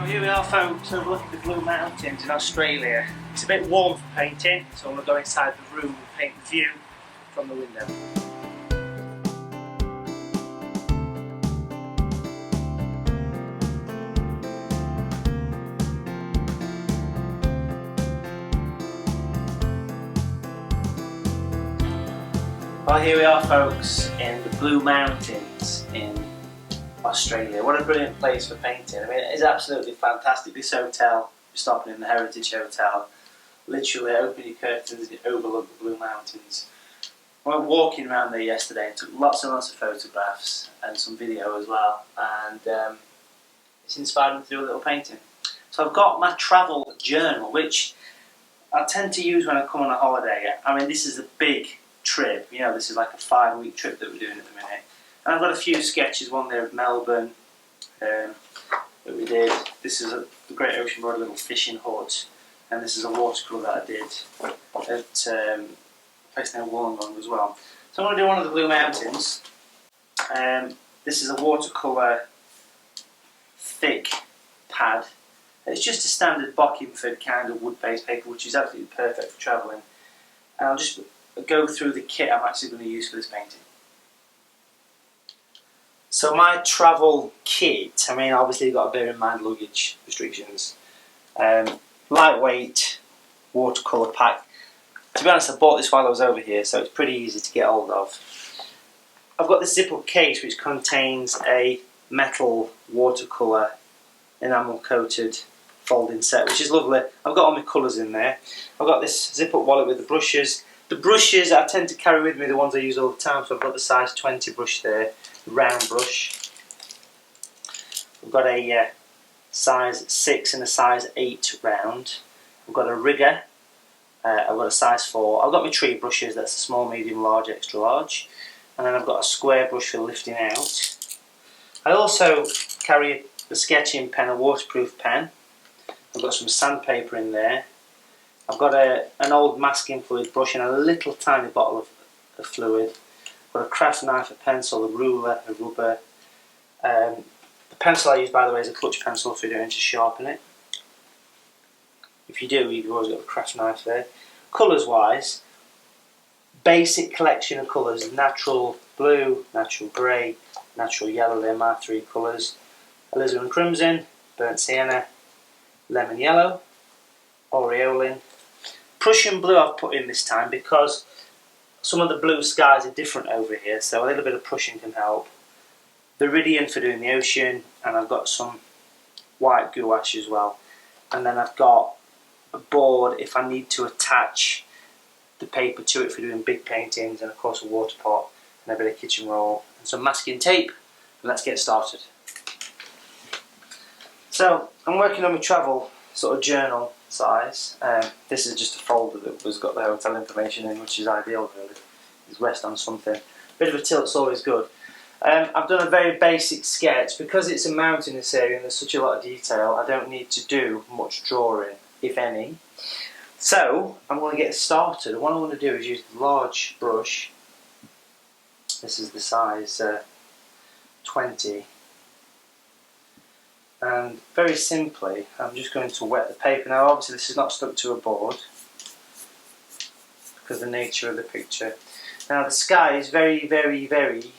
So here we are, folks, overlooking the Blue Mountains in Australia. It's a bit warm for painting, so I'm going to go inside the room and paint the view from the window. Well, here we are, folks, in the Blue Mountains in Australia. What a brilliant place for painting. I mean, it's absolutely fantastic. This hotel, you're stopping in the Heritage Hotel. Literally open your curtains and you overlook the Blue Mountains. I went walking around there yesterday and took lots and lots of photographs and some video as well, and it's inspired me to do a little painting. So I've got my travel journal, which I tend to use when I come on a holiday. I mean, this is a big trip, you know, this is like a 5-week trip that we're doing at the minute. And I've got a few sketches, one there of Melbourne that we did. This is the Great Ocean Road, a little fishing hut, and this is a watercolour that I did at a place near Wollongong as well. So I'm going to do one of the Blue Mountains. This is a watercolour thick pad. It's just a standard Bockingford kind of wood-based paper, which is absolutely perfect for travelling. And I'll just go through the kit I'm actually going to use for this painting. So my travel kit, I mean, obviously you've got to bear in mind luggage restrictions. Lightweight watercolour pack. To be honest, I bought this while I was over here, so it's pretty easy to get hold of. I've got this zip-up case which contains a metal watercolour enamel coated folding set, which is lovely. I've got all my colours in there. I've got this zip-up wallet with the brushes. The brushes I tend to carry with me, the ones I use all the time, so I've got the size 20 brush there, round brush. I've got a size 6 and a size 8 round. I've got a rigger, I've got a size 4. I've got my tree brushes, that's a small, medium, large, extra large. And then I've got a square brush for lifting out. I also carry a sketching pen, a waterproof pen. I've got some sandpaper in there. I've got an old masking fluid brush and a little tiny bottle of fluid. I've got a craft knife, a pencil, a ruler, a rubber. The pencil I use, by the way, is a clutch pencil if you're doing to sharpen it. If you do, you've always got a craft knife there. Colours wise, basic collection of colours: natural blue, natural grey, natural yellow. They're my 3 colours. Alizarin crimson, burnt sienna, lemon yellow, aureolin. Prussian blue I've put in this time because some of the blue skies are different over here, so a little bit of Prussian can help. Viridian for doing the ocean, and I've got some white gouache as well. And then I've got a board if I need to attach the paper to it for doing big paintings, and of course a water pot and a bit of kitchen roll and some masking tape. And let's get started. So I'm working on my travel sort of journal size. This is just a folder that was got the hotel information in, which is ideal really. It's rest on something. Bit of a tilt's always good. I've done a very basic sketch. Because it's a mountainous area and there's such a lot of detail, I don't need to do much drawing, if any. So I'm going to get started. What I want to do is use the large brush. This is the size 20. And very simply, I'm just going to wet the paper. Now obviously this is not stuck to a board because of the nature of the picture. Now the sky is very, very, very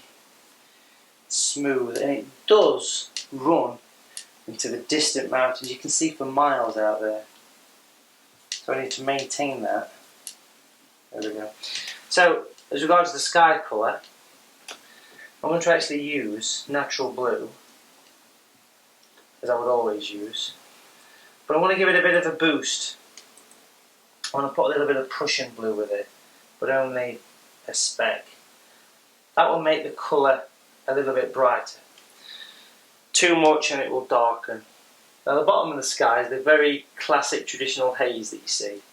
smooth, and it does run into the distant mountains. You can see for miles out there. So I need to maintain that. There we go. So as regards to the sky colour, I'm going to actually use natural blue, as I would always use, but I want to give it a bit of a boost. I want to put a little bit of Prussian blue with it, but only a speck. That will make the colour a little bit brighter. Too much and it will darken. Now the bottom of the sky is the very classic traditional haze that you see.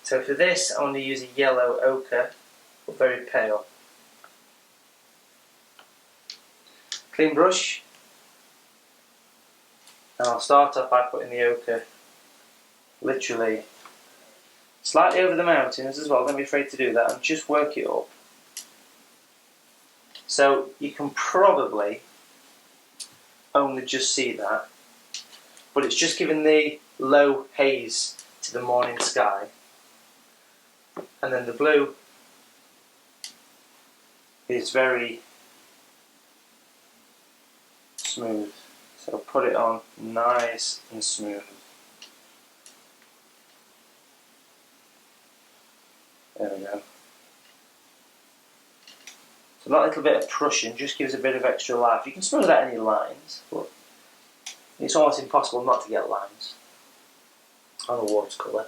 So for this I want to use a yellow ochre, but very pale. Clean brush. And I'll start off by putting the ochre literally slightly over the mountains as well. Don't be afraid to do that, and just work it up. So you can probably only just see that, but it's just giving the low haze to the morning sky. And then the blue is very smooth, so put it on nice and smooth. There we go. So that little bit of Prussian just gives a bit of extra life. You can smooth out any lines, but it's almost impossible not to get lines on a watercolour.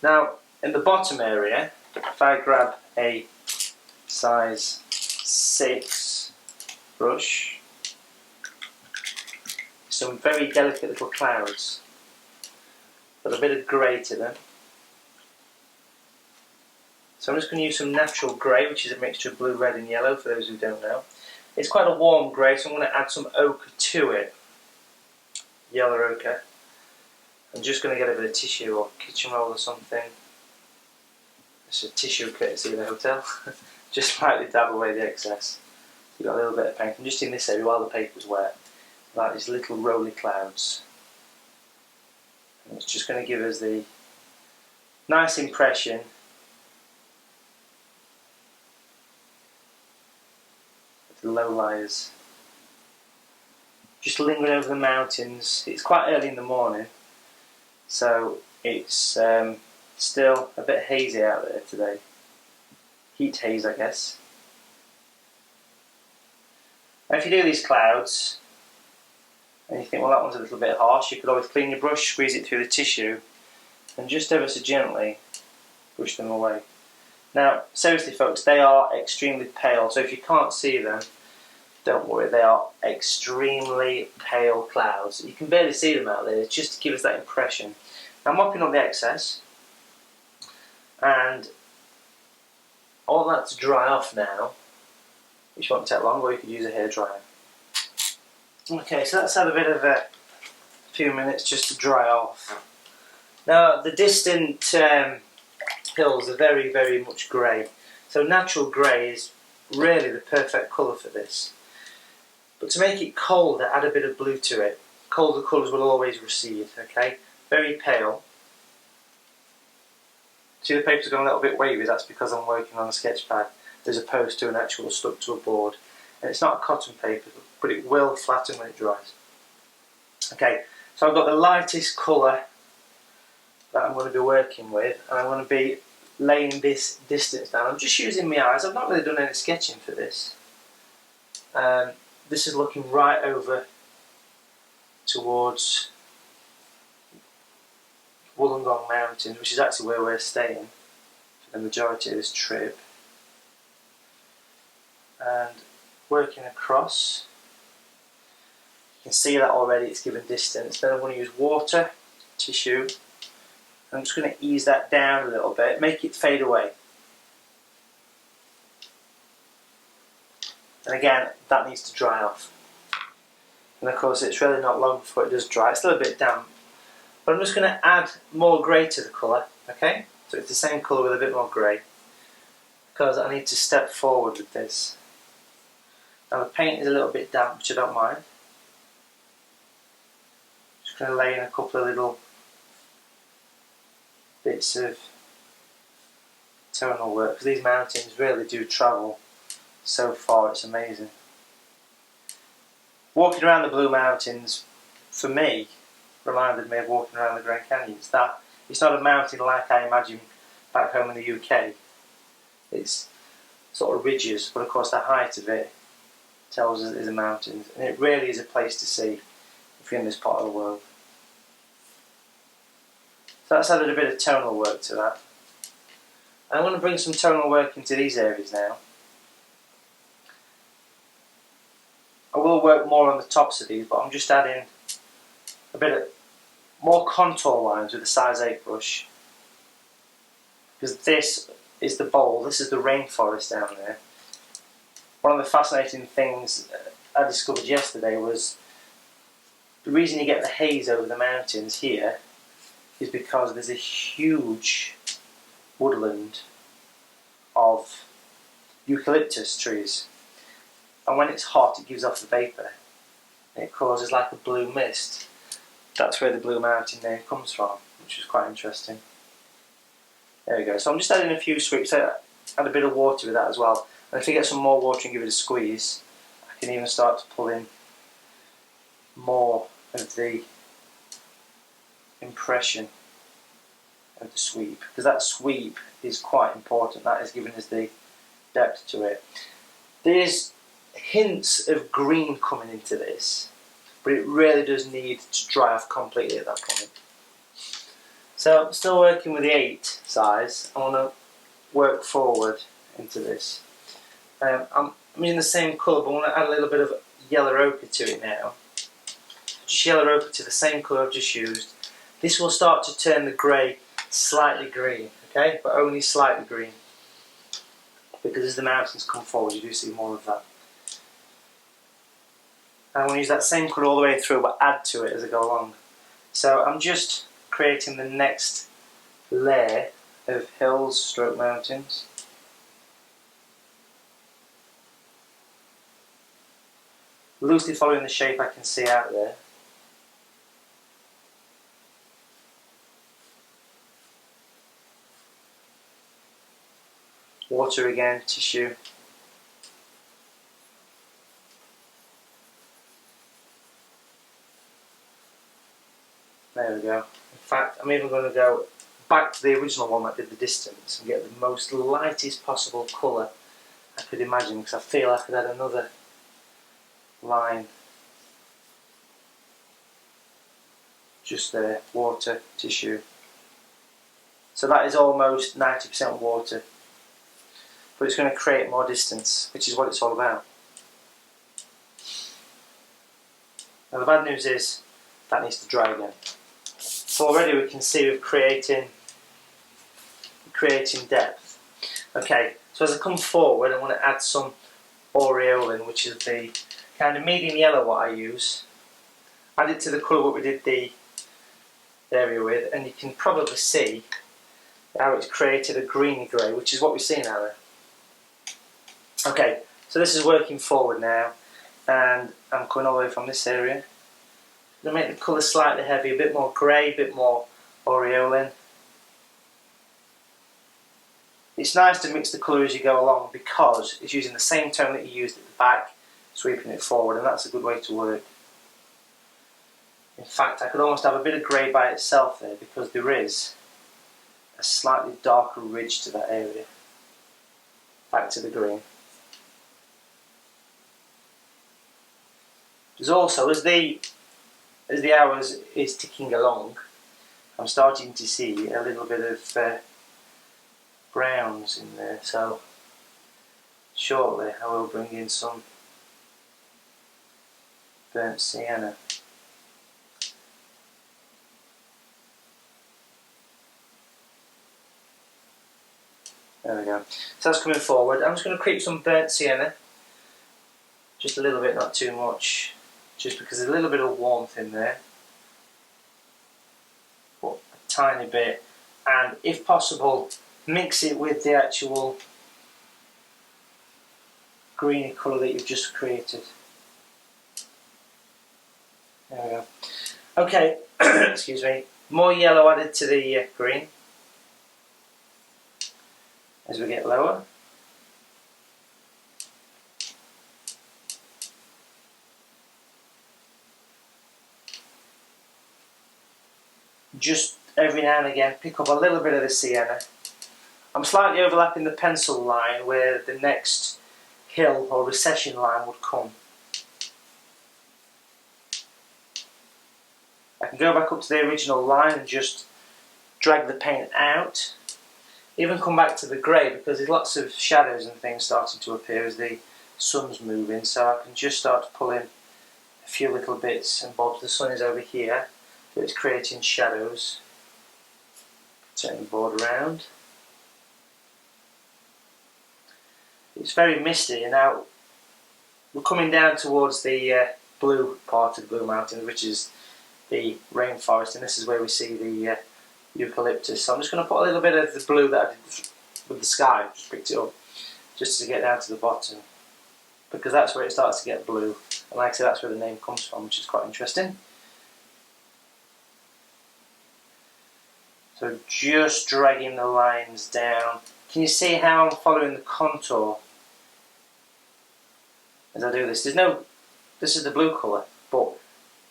Now, in the bottom area, if I grab a size 6 brush, some very delicate little clouds, got a bit of grey to them. So I'm just going to use some natural grey, which is a mixture of blue, red and yellow, for those who don't know. It's quite a warm grey, so I'm going to add some ochre to it. Yellow ochre. I'm just going to get a bit of tissue or kitchen roll or something. It's a tissue courtesy of the hotel. Just slightly dab away the excess. You've got a little bit of paint. I'm just in this area while the paper's wet. Like these little roly clouds. And it's just going to give us the nice impression of the low layers. Just lingering over the mountains. It's quite early in the morning, so it's still a bit hazy out there today. Heat haze, I guess. Now if you do these clouds and you think, well, that one's a little bit harsh, you could always clean your brush, squeeze it through the tissue and just ever so gently brush them away. Now seriously folks, they are extremely pale, so if you can't see them, don't worry, they are extremely pale clouds. You can barely see them out there, just to give us that impression. Now, I'm mopping up the excess, and I want that to dry off now, which won't take long, or you could use a hairdryer. Okay, so that's had a bit of a few minutes just to dry off. Now, the distant hills are very, very much grey, so natural grey is really the perfect colour for this. But to make it colder, add a bit of blue to it. Colder colours will always recede, okay? Very pale. See, the paper's gone a little bit wavy, that's because I'm working on a sketch pad as opposed to an actual stuck to a board. And it's not a cotton paper, but it will flatten when it dries. Okay, so I've got the lightest colour that I'm going to be working with, and I'm going to be laying this distance down. I'm just using my eyes, I've not really done any sketching for this. This is looking right over towards Wollongong Mountains, which is actually where we're staying for the majority of this trip. And working across, you can see that already it's given distance. Then I'm going to use water, tissue, I'm just going to ease that down a little bit, make it fade away. And again, that needs to dry off. And of course it's really not long before it does dry, it's a little bit damp. But I'm just going to add more grey to the colour, okay? So it's the same colour with a bit more grey, because I need to step forward with this. Now the paint is a little bit damp, which I don't mind. Just going to lay in a couple of little bits of tonal work, because these mountains really do travel so far, it's amazing. Walking around the Blue Mountains, for me, reminded me of walking around the Grand Canyon. It's not a mountain like I imagine back home in the UK. It's sort of ridges, but of course the height of it tells us it's a mountain, and it really is a place to see if you're in this part of the world. So that's added a bit of tonal work to that. I'm going to bring some tonal work into these areas now. I will work more on the tops of these, but I'm just adding a bit of more contour lines with the size 8 brush, because this is the bowl, this is the rainforest down there. One of the fascinating things I discovered yesterday was the reason you get the haze over the mountains here is because there's a huge woodland of eucalyptus trees, and when it's hot it gives off the vapour and it causes like a blue mist. that's where the Blue Mountain name comes from, which is quite interesting. There we go. So I'm just adding a few sweeps. Add a bit of water with that as well. And if you get some more water and give it a squeeze, I can even start to pull in more of the impression of the sweep, because that sweep is quite important. That is giving us the depth to it. There's hints of green coming into this, but it really does need to dry off completely at that point. So I'm still working with the 8 size. I want to work forward into this. I'm using the same colour, but I want to add a little bit of yellow ochre to it now. Just yellow ochre to the same colour I've just used. This will start to turn the grey slightly green, okay, but only slightly green, because as the mountains come forward you do see more of that. And I want to use that same colour all the way through, but add to it as I go along. So I'm just creating the next layer of hills stroke mountains. Loosely following the shape I can see out there. Water again, tissue. There we go. In fact, I'm even going to go back to the original one that did the distance and get the most lightest possible colour I could imagine, because I feel I could add another line just there. Water, tissue. So that is almost 90% water, but it's going to create more distance, which is what it's all about. Now the bad news is that needs to dry again. So already we can see we're creating depth. Okay, so as I come forward I want to add some aureolin, which is the kind of medium yellow what I use. Add it to the colour what we did the area with, and you can probably see how it's created a greeny grey, which is what we're seeing out there. Okay, so this is working forward now, and I'm coming all the way from this area. I'm going to make the colour slightly heavy, a bit more grey, a bit more aureolin. It's nice to mix the colour as you go along, because it's using the same tone that you used at the back, sweeping it forward, and that's a good way to work. In fact, I could almost have a bit of grey by itself there, because there is a slightly darker ridge to that area. Back to the green. There's also, as the hours is ticking along, I'm starting to see a little bit of browns in there, so shortly I will bring in some burnt sienna. There we go. So that's coming forward. I'm just going to create some burnt sienna, just a little bit, not too much, just because there's a little bit of warmth in there, but a tiny bit, and if possible mix it with the actual greeny colour that you've just created. There we go. Okay, excuse me, more yellow added to the green as we get lower. Just every now and again pick up a little bit of the sienna. I'm slightly overlapping the pencil line where the next hill or recession line would come. I can go back up to the original line and just drag the paint out. Even come back to the grey, because there's lots of shadows and things starting to appear as the sun's moving, so I can just start to pull in a few little bits and bobs. The sun is over here, so it's creating shadows. Turn the board around. It's very misty, and now we're coming down towards the blue part of the Blue Mountains, which is the rainforest, and this is where we see the eucalyptus. So I'm just going to put a little bit of the blue that I did with the sky, just picked it up, just to get down to the bottom, because that's where it starts to get blue, and like I said, that's where the name comes from, which is quite interesting. So just dragging the lines down. Can you see how I'm following the contour as I do this? This is the blue colour, but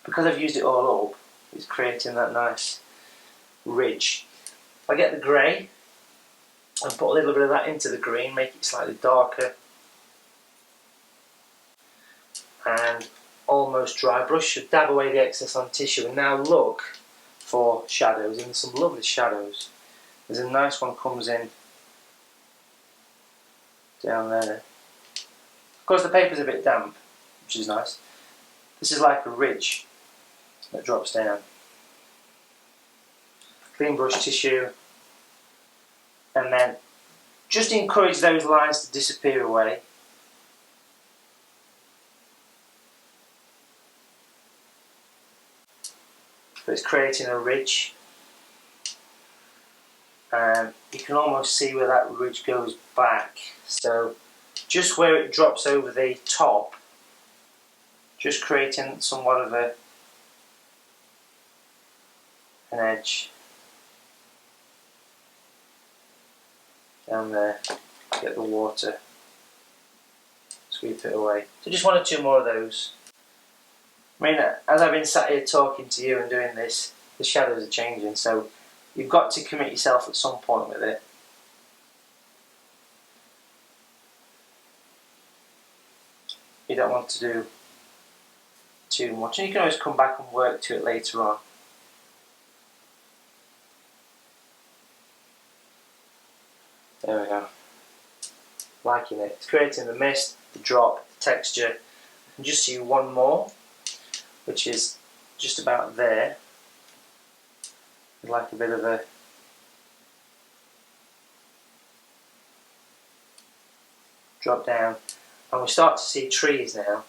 because I've used it all up, it's creating that nice ridge. I get the grey and put a little bit of that into the green, make it slightly darker, and almost dry brush should dab away the excess on tissue. And now look for shadows, and some lovely shadows. There's a nice one comes in down there. Of course the paper's a bit damp, which is nice. This is like a ridge that drops down. Clean brush tissue, and then just encourage those lines to disappear away. So it's creating a ridge, and you can almost see where that ridge goes back. So just where it drops over the top, just creating somewhat of an edge down there. Get the water, sweep it away. So just one or two more of those. I mean, as I've been sat here talking to you and doing this, the shadows are changing, so you've got to commit yourself at some point with it. You don't want to do too much, and you can always come back and work to it later on. There we go. Liking it. It's creating the mist, the drop, the texture. I can just see one more, which is just about there. Like a bit of a drop down, and we start to see trees now.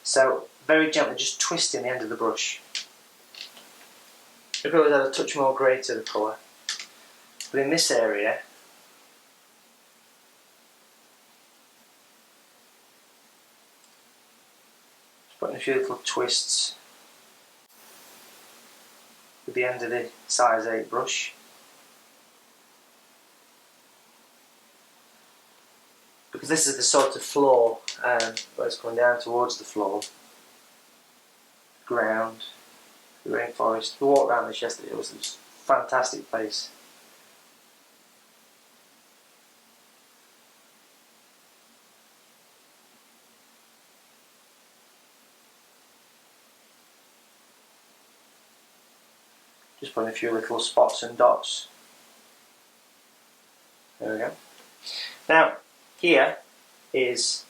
So very gently just twisting the end of the brush. You could always add a touch more grey to the colour, but in this area just putting a few little twists with the end of the size 8 brush. Because this is the sort of floor where it's coming down towards the floor, ground, the rainforest. We walked around this yesterday, it was a fantastic place. Just putting a few little spots and dots. There we go. Now, here is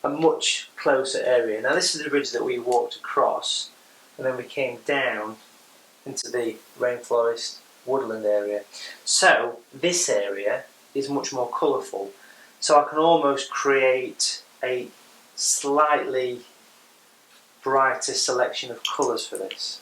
a much closer area. Now this is the bridge that we walked across, and then we came down into the rainforest woodland area. So this area is much more colourful. So I can almost create a slightly brighter selection of colours for this.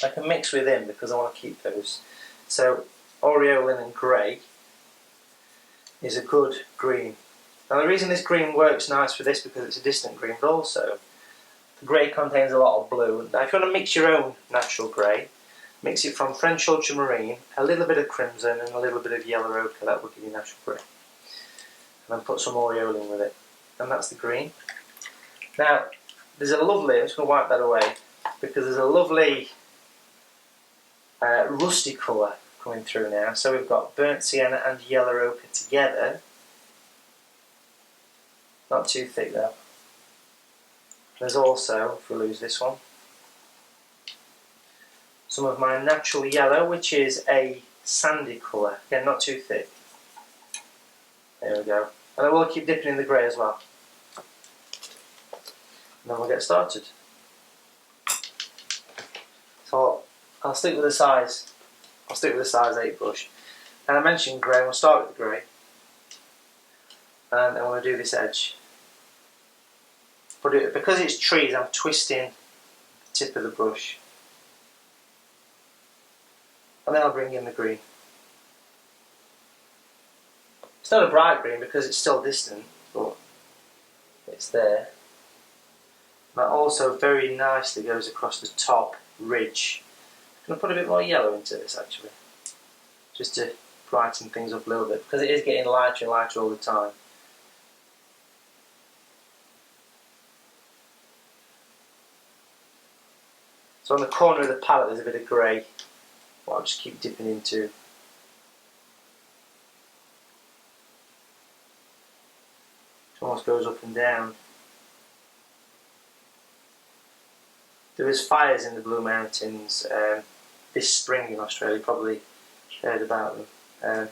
I can mix within because I want to keep those. So aureolin and grey is a good green. Now the reason this green works nice for this because it's a distant green, but also the grey contains a lot of blue. Now if you want to mix your own natural grey, mix it from French ultramarine, a little bit of crimson and a little bit of yellow ochre. That will give you natural grey. And then put some aureolin with it. And that's the green. Now there's a lovely, I'm just going to wipe that away, because there's a lovely rusty colour coming through now. So we've got burnt sienna and yellow ochre together. Not too thick though. There's also, if we lose this one, some of my natural yellow, which is a sandy colour. Again, not too thick. There we go. And I will keep dipping in the grey as well. And then we'll get started. So I'll stick with the size. I'll stick with the size 8 brush. And I mentioned grey. We'll start with the grey. And I want to do this edge. But because it's trees, I'm twisting the tip of the brush. And then I'll bring in the green. It's not a bright green because it's still distant, but it's there. That also very nicely goes across the top ridge. I'm going to put a bit more yellow into this actually, just to brighten things up a little bit, because it is getting lighter and lighter all the time. So on the corner of the palette there's a bit of grey, what I'll just keep dipping into. It almost goes up and down. There was fires in the Blue Mountains this spring in Australia, you probably heard about them.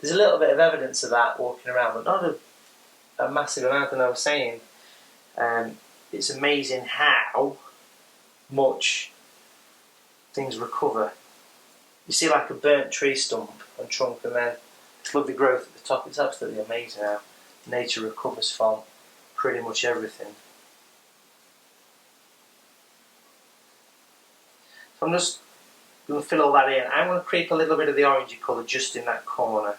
There's a little bit of evidence of that walking around, but not a massive amount. And I was saying, it's amazing how much things recover. You see like a burnt tree stump and trunk, and then this lovely growth at the top. It's absolutely amazing how nature recovers from pretty much everything. So I'm just going to fill all that in. I'm going to creep a little bit of the orangey colour just in that corner. A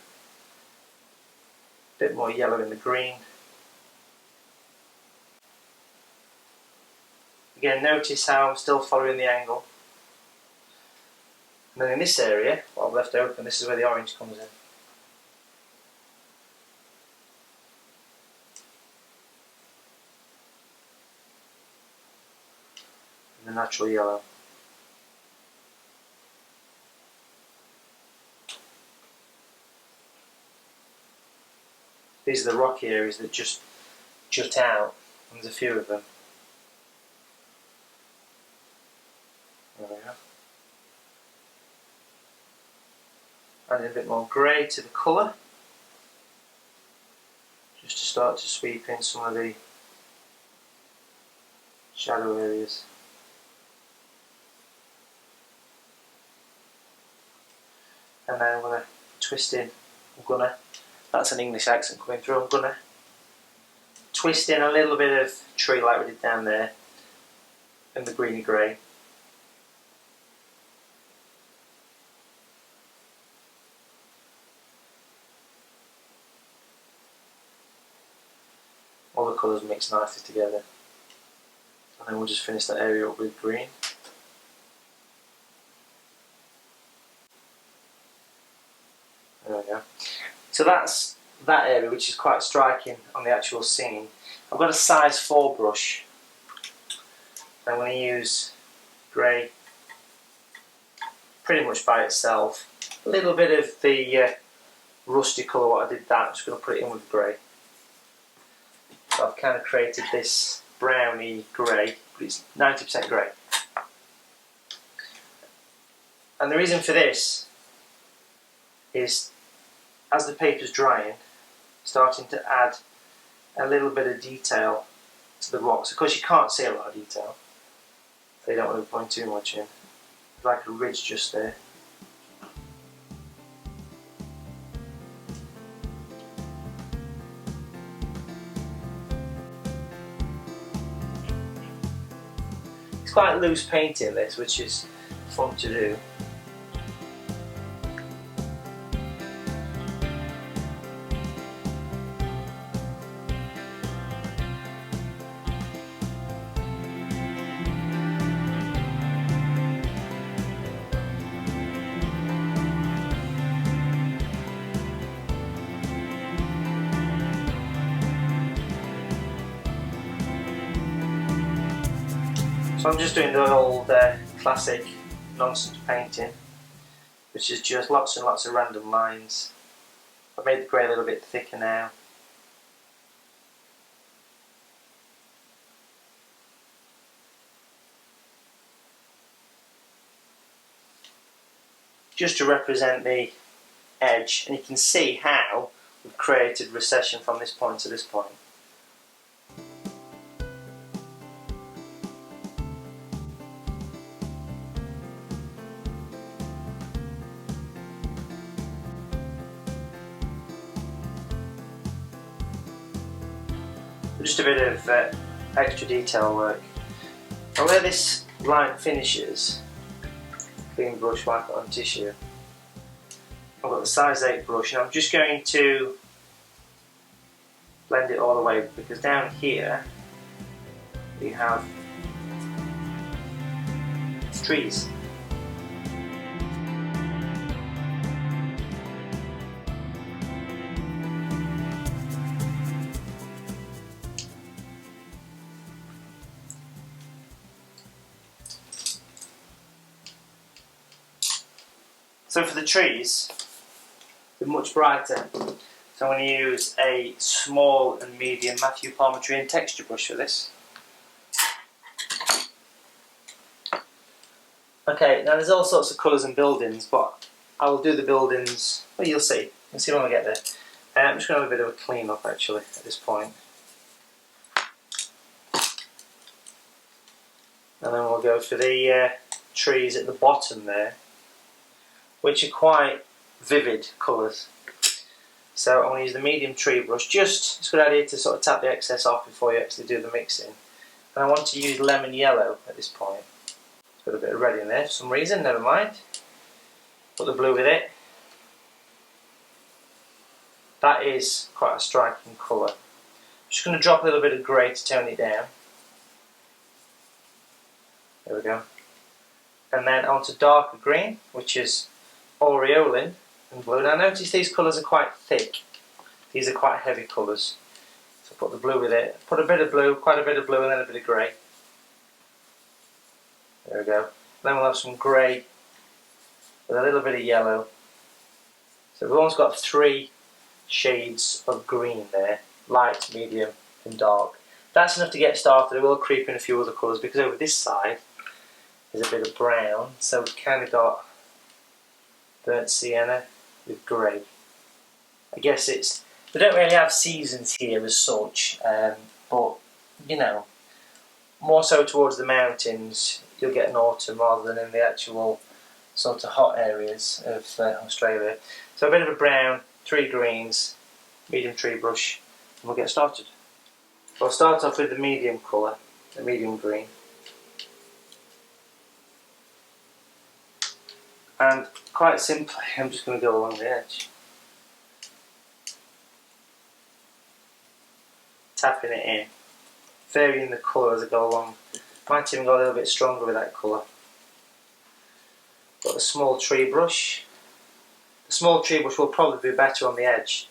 bit more yellow in the green. Again, notice how I'm still following the angle. And then in this area, what I've left open, this is where the orange comes in. And the natural yellow. These are the rocky areas that just jut out, and there's a few of them. There we go. Adding a bit more grey to the colour, just to start to sweep in some of the shadow areas. And then I'm going to twist in, that's an English accent coming through, I'm going to twist in a little bit of tree like we did down there, and the greeny grey. All the colours mix nicely together. And then we'll just finish that area up with green. There we go. So that's that area, which is quite striking on the actual scene. I've got a size 4 brush. I'm going to use grey pretty much by itself. A little bit of the rusty colour, what I did that, I'm just going to put it in with grey. So I've kind of created this browny grey, but it's 90% grey. And the reason for this is, as the paper's drying, starting to add a little bit of detail to the rocks. Of course you can't see a lot of detail, so you don't want to point too much in. Like a ridge just there. It's quite loose painting this, which is fun to do. So I'm just doing the old classic nonsense painting, which is just lots and lots of random lines. I've made the grey a little bit thicker now. Just to represent the edge, and you can see how we've created recession from this point to this point. Just a bit of extra detail work. And where this line finishes, clean brush, wipe it on tissue, I've got the size 8 brush, and I'm just going to blend it all the way, because down here we have trees. So for the trees, they're much brighter. So I'm going to use a small and medium Matthew Palmer texture brush for this. Okay, now there's all sorts of colours in buildings, but I will do the buildings, well, you'll see. You'll see when we get there. I'm just going to have a bit of a clean up actually at this point. And then we'll go for the trees at the bottom there, which are quite vivid colours. So I'm going to use the medium tree brush. It's a good idea to sort of tap the excess off before you actually do the mixing. And I want to use lemon yellow at this point. Got a bit of red in there for some reason, never mind. Put the blue with it. That is quite a striking colour. I'm just going to drop a little bit of grey to tone it down. There we go. And then onto darker green, which is aureolin and blue. Now notice these colours are quite thick. These are quite heavy colours. So put the blue with it. Put a bit of blue, quite a bit of blue, and then a bit of grey. There we go. Then we'll have some grey with a little bit of yellow. So we've almost got 3 shades of green there. Light, medium and dark. That's enough to get started. It will creep in a few other colours, because over this side there's a bit of brown. So we've kind of got burnt sienna with grey. I guess we don't really have seasons here as such, but you know, more so towards the mountains you'll get an autumn rather than in the actual sort of hot areas of Australia. So a bit of a brown, 3 greens, medium tree brush, and we'll get started. I'll start off with the medium colour, the medium green. And quite simply, I'm just going to go along the edge. Tapping it in, varying the colour as I go along. Might even go a little bit stronger with that colour. Got a small tree brush. The small tree brush will probably be better on the edge.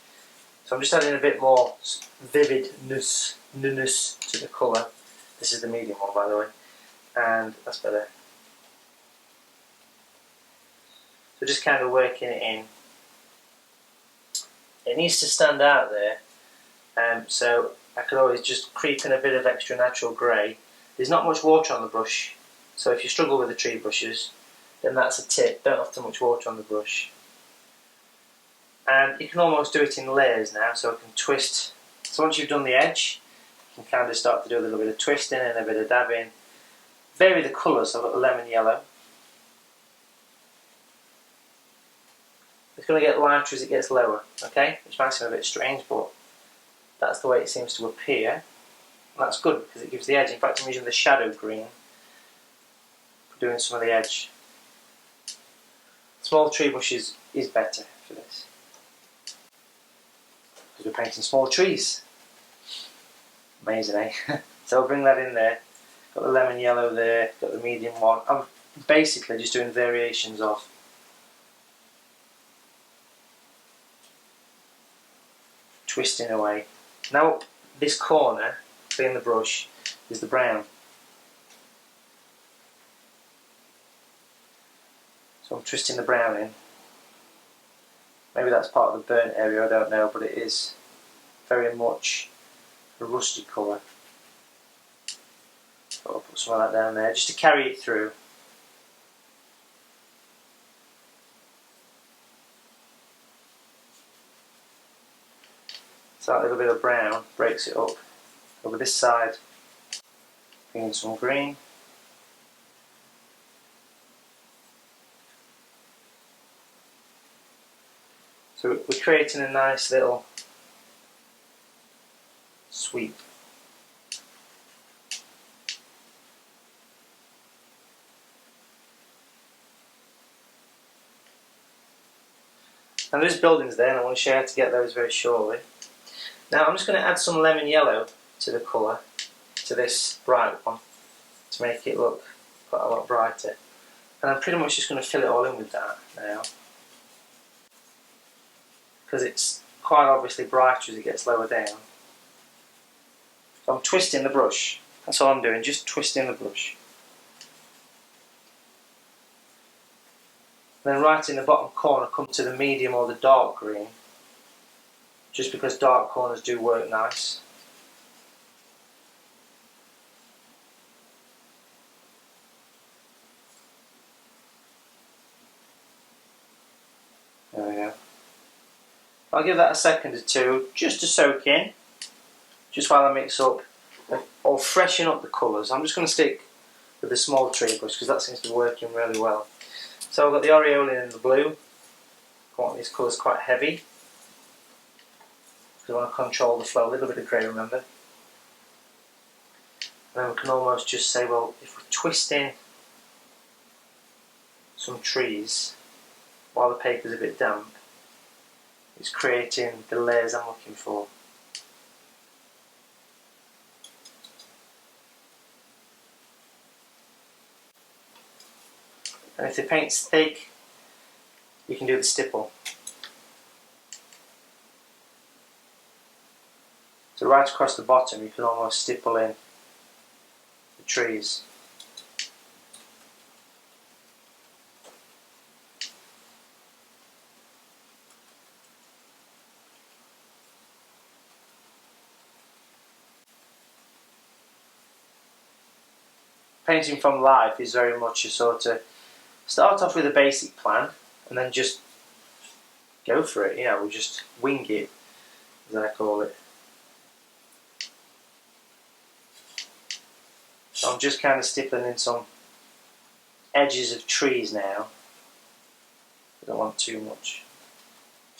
So I'm just adding a bit more vividness to the colour. This is the medium one, by the way. And that's better. So just kind of working it in. It needs to stand out there. So I could always just creep in a bit of extra natural grey. There's not much water on the brush, so if you struggle with the tree brushes, then that's a tip. Don't have too much water on the brush. And you can almost do it in layers now, so I can twist. So once you've done the edge, you can kind of start to do a little bit of twisting and a bit of dabbing. Vary the colours. So I've got the lemon yellow. It's going to get lighter as it gets lower, okay? Which might seem a bit strange, but that's the way it seems to appear. And that's good because it gives the edge. In fact, I'm using the shadow green for doing some of the edge. Small tree brush is better for this, because we're painting small trees. Amazing, eh? So I'll bring that in there. Got the lemon yellow there, got the medium one. I'm basically just doing variations of twisting away. Now this corner, clean the brush, is the brown. So I'm twisting the brown in. Maybe that's part of the burnt area, I don't know, but it is very much a rusty colour. So I'll put some of that down there just to carry it through. So that little bit of brown breaks it up. Over this side, bring in some green. So we're creating a nice little sweep. And there's buildings there, and I want to show you how to get those very shortly. Now I'm just going to add some lemon yellow to the colour, to this bright one, to make it look quite a lot brighter. And I'm pretty much just going to fill it all in with that now, because it's quite obviously brighter as it gets lower down. So I'm twisting the brush, that's all I'm doing, just twisting the brush. Then right in the bottom corner, come to the medium or the dark green, just because dark corners do work nice. There we go. I'll give that a second or two just to soak in, just while I mix up or freshen up the colours. I'm just going to stick with the small tree brush because that seems to be working really well. So I've got the aureolin and the blue. I want these colours quite heavy because I want to control the flow. A little bit of grey, remember. And then we can almost just say, well, if we twist in some trees while the paper's a bit damp, it's creating the layers I'm looking for. And if the paint's thick, you can do the stipple. So right across the bottom you can almost stipple in the trees. Painting from life is very much a sort of start off with a basic plan and then just go for it, you know, we'll just wing it, as I call it. So I'm just kind of stippling in some edges of trees now. I don't want too much,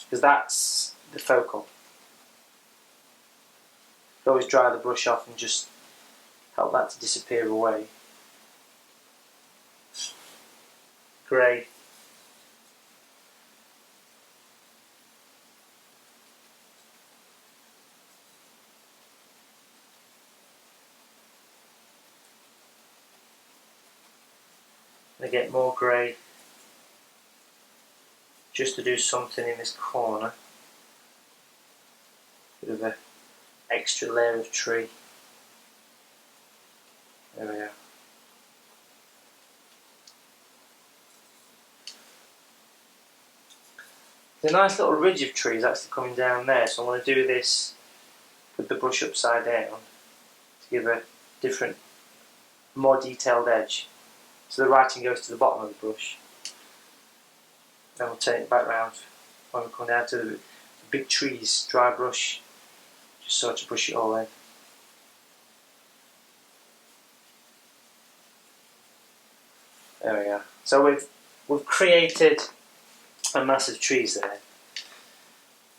because that's the focal. You can always dry the brush off and just help that to disappear away. Grey. I get more grey just to do something in this corner. Bit of an extra layer of tree. There we go. There's a nice little ridge of trees actually coming down there, so I'm going to do this with the brush upside down to give a different, more detailed edge. So the writing goes to the bottom of the brush. Then we'll turn it back round when we come down to the big trees, dry brush, just sort of brush it all in. There we go. So we've created a massive trees there.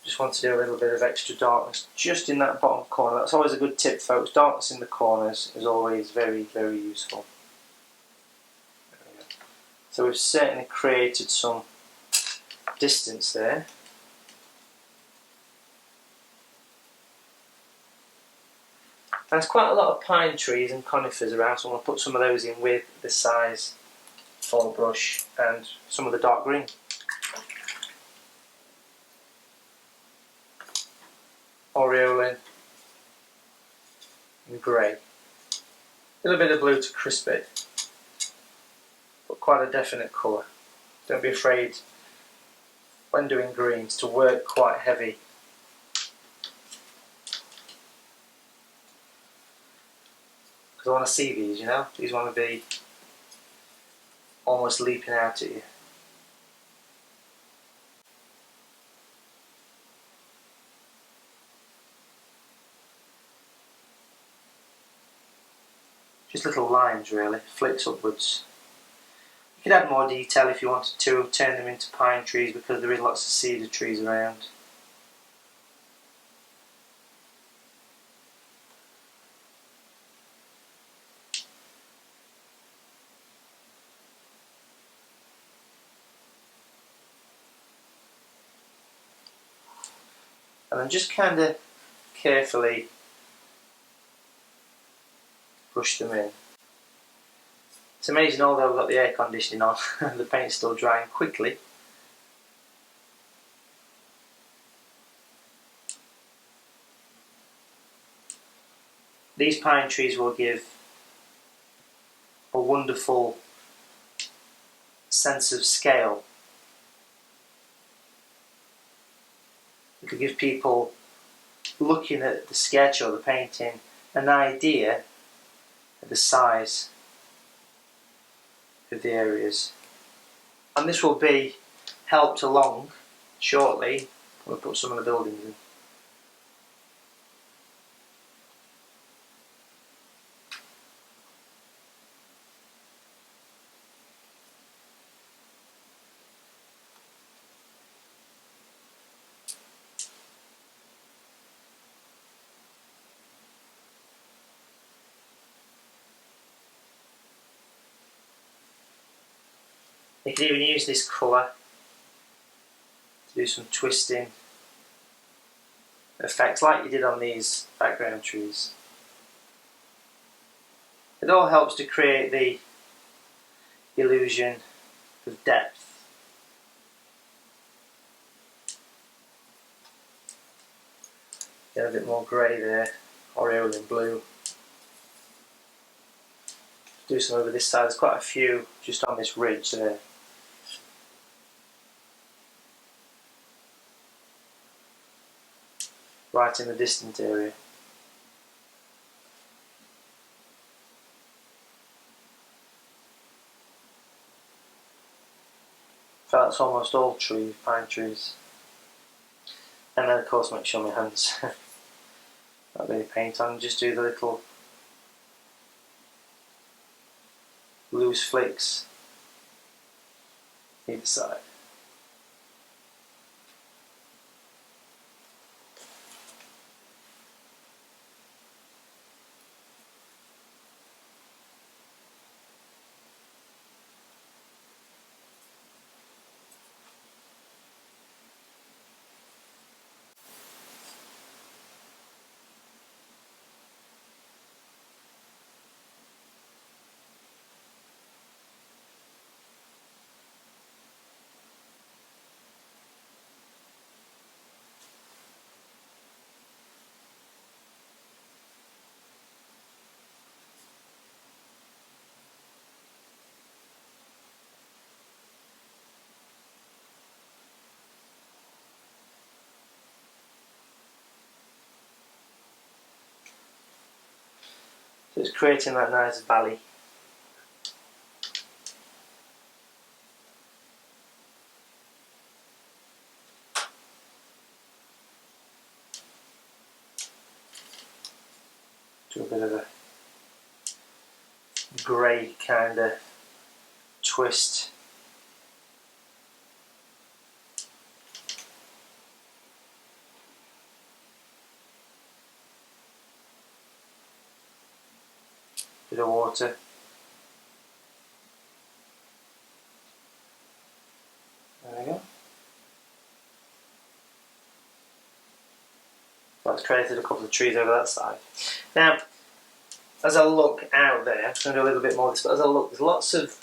Just want to do a little bit of extra darkness just in that bottom corner. That's always a good tip, folks. Darkness in the corners is always very, very useful. So we've certainly created some distance there. And there's quite a lot of pine trees and conifers around, so I'm going to put some of those in with the size full brush and some of the dark green. Aureolin and grey. A little bit of blue to crisp it, but quite a definite colour. Don't be afraid when doing greens to work quite heavy. Because I want to see these, you know, these want to be almost leaping out at you. Just little lines really, flicks upwards. You could add more detail if you wanted to, turn them into pine trees because there is lots of cedar trees around. and then just kind of carefully brush them in. It's amazing, although I've got the air conditioning on, the paint's still drying quickly. These pine trees will give a wonderful sense of scale. It could give people looking at the sketch or the painting an idea of the size of the areas. And this will be helped along shortly. We'll put some of the buildings in. You can even use this colour to do some twisting effects like you did on these background trees. It all helps to create the illusion of depth. Get a bit more grey there, aureolin blue. Do some over this side. There's quite a few just on this ridge there. Right in the distant area. So that's almost all pine trees. And then of course make sure my hands not really paint on, just do the little loose flicks either side. So it's creating that nice valley. Do a bit of a grey kind of twist. Bit of water. There we go. That's created a couple of trees over that side. Now, as I look out there, I'm going to do a little bit more of this, but as I look, there's lots of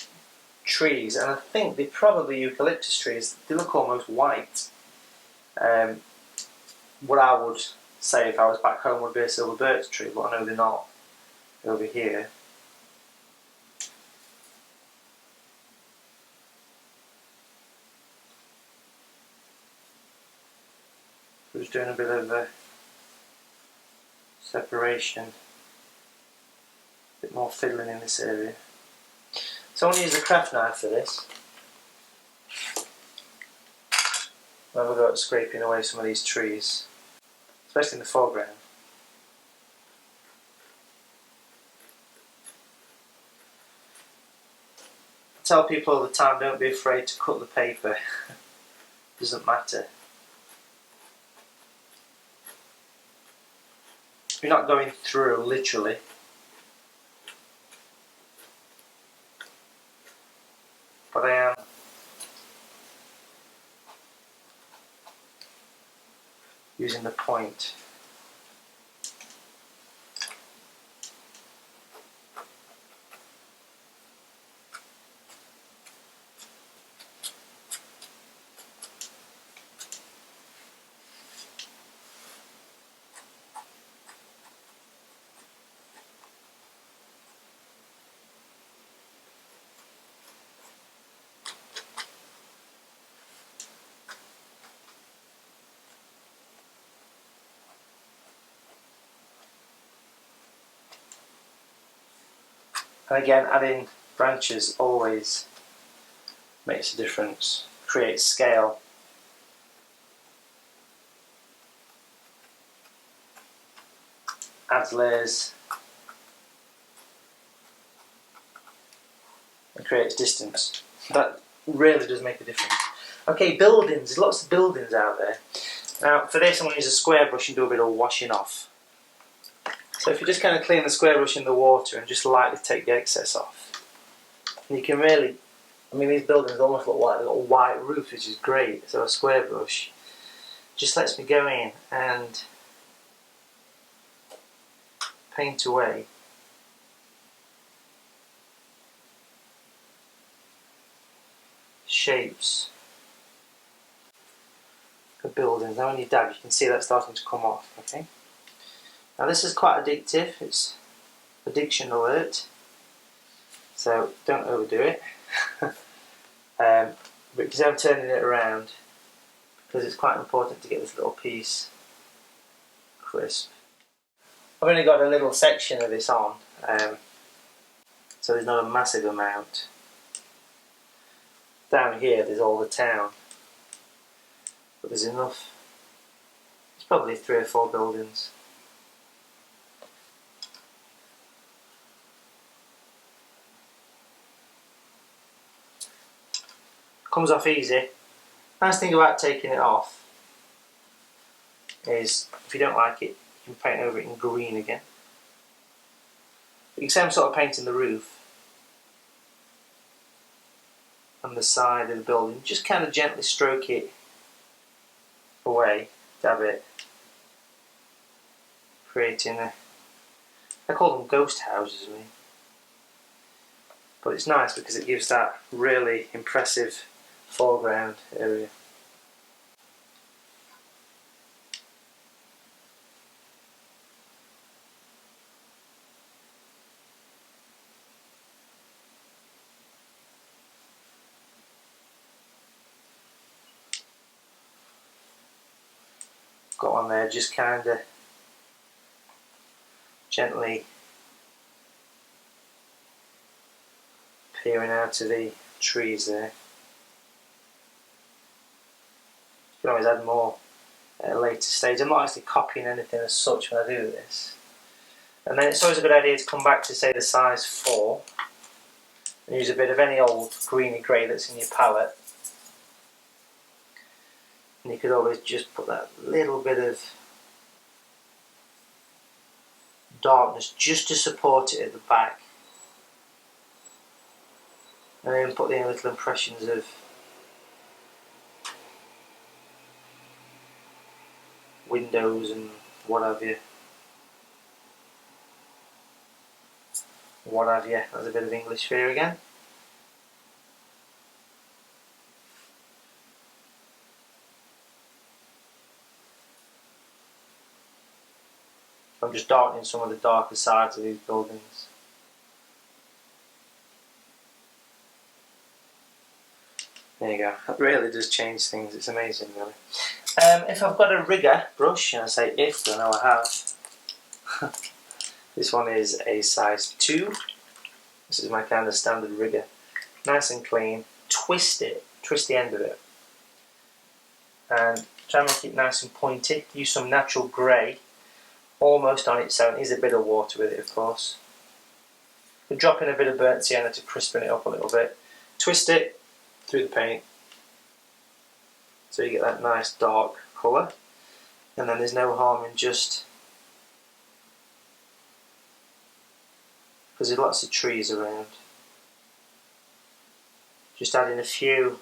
trees, and I think they're probably eucalyptus trees. They look almost white. What I would say if I was back home would be a silver birch tree, but I know they're not over here. Just doing a bit of a separation, a bit more fiddling in this area. So I'm going to use a craft knife for this. I've got scraping away some of these trees, especially in the foreground. I tell people all the time, don't be afraid to cut the paper. It doesn't matter. You're not going through, literally. But I am using the point. And again, adding branches always makes a difference, creates scale. Adds layers and creates distance. That really does make a difference. Okay, buildings. There's lots of buildings out there. Now for this I'm going to use a square brush and do a bit of washing off. So if you just kind of clean the square brush in the water and just lightly take the excess off, and you can really, I mean these buildings almost look like they've got a white roof, which is great. So a square brush just lets me go in and paint away. Shapes the buildings. Now when you dab, you can see that starting to come off. Okay. Now this is quite addictive. It's addiction alert. So don't overdo it. But because I'm turning it around, because it's quite important to get this little piece crisp. I've only got a little section of this on, so there's not a massive amount. Down here there's all the town, but there's enough. It's probably 3 or 4 buildings. Comes off easy. Nice thing about taking it off is if you don't like it, you can paint over it in green again. But you can see I'm sort of painting the roof and the side of the building. Just kind of gently stroke it away, dab it, creating a, I call them ghost houses really. But it's nice because it gives that really impressive foreground area. Got one there, just kind of gently peering out of the trees there. You can always add more at a later stage. I'm not actually copying anything as such when I do this. And then it's always a good idea to come back to say the size 4 and use a bit of any old greeny grey that's in your palette. And you could always just put that little bit of darkness just to support it at the back. And then put in little impressions of windows and what have you. What have you. That's a bit of English for you again. I'm just darkening some of the darker sides of these buildings. There you go. That really does change things. It's amazing, really. If I've got a rigger brush, and I say if, I know I have. This one is a size 2. This is my kind of standard rigger. Nice and clean. Twist it. Twist the end of it. And try and make it nice and pointy. Use some natural grey. Almost on its own. Needs a bit of water with it, of course. We're dropping a bit of burnt sienna to crispen it up a little bit. Twist it through the paint so you get that nice dark colour. And then there's no harm in just, because there's lots of trees around, just adding a few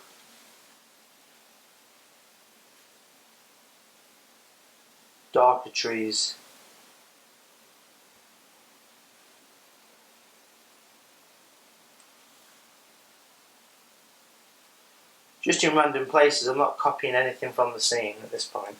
the trees. Just in random places, I'm not copying anything from the scene at this point.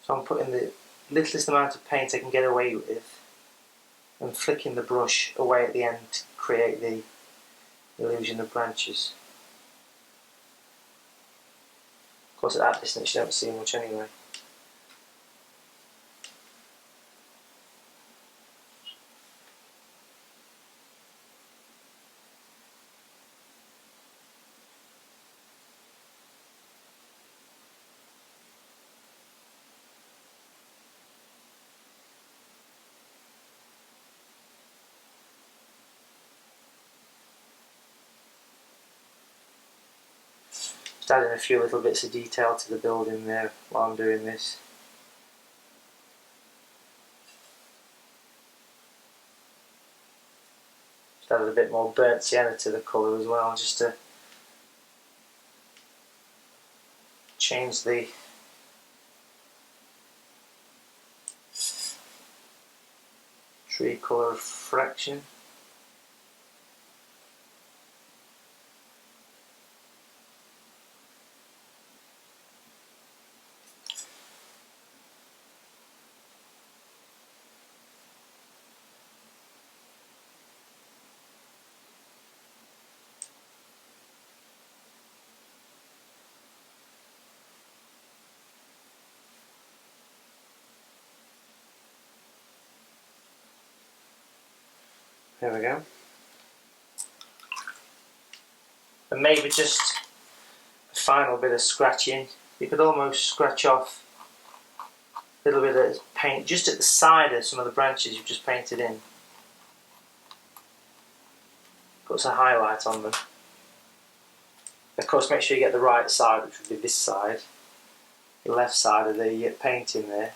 So I'm putting the littlest amount of paint I can get away with and flicking the brush away at the end to create the illusion of branches. Of course, at that distance you don't see much anyway. Just adding a few little bits of detail to the building there while I'm doing this. Just added a bit more burnt sienna to the colour as well, just to change the tree colour fraction. There we go. And maybe just a final bit of scratching. You could almost scratch off a little bit of paint just at the side of some of the branches you've just painted in. Puts a highlight on them. Of course, make sure you get the right side, which would be this side, the left side of the painting there.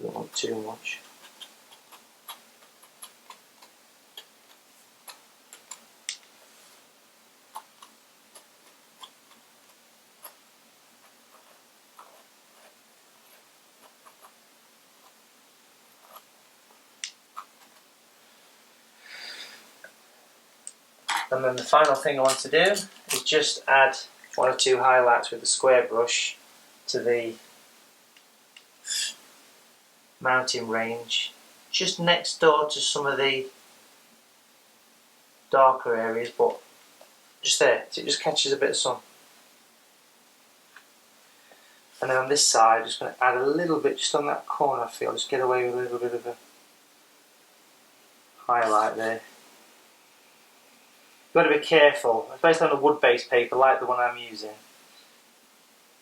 Don't want too much. And then the final thing I want to do is just add one or two highlights with the square brush to the mountain range, just next door to some of the darker areas, but just there, so it just catches a bit of sun. And then on this side, just going to add a little bit just on that corner, I feel, just get away with a little bit of a highlight there. You've got to be careful. It's based on a wood-based paper like the one I'm using,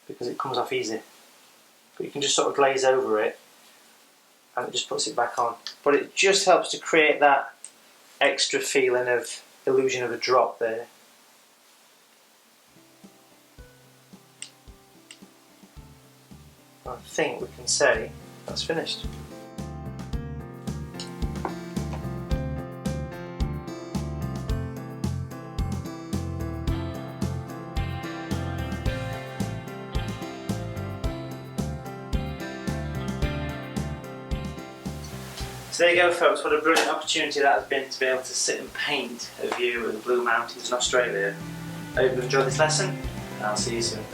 because it comes off easy. But you can just sort of glaze over it and it just puts it back on. But it just helps to create that extra feeling of illusion of a drop there. I think we can say that's finished. So there you go, folks, what a brilliant opportunity that has been to be able to sit and paint a view of the Blue Mountains in Australia. I hope you enjoyed this lesson, and I'll see you soon.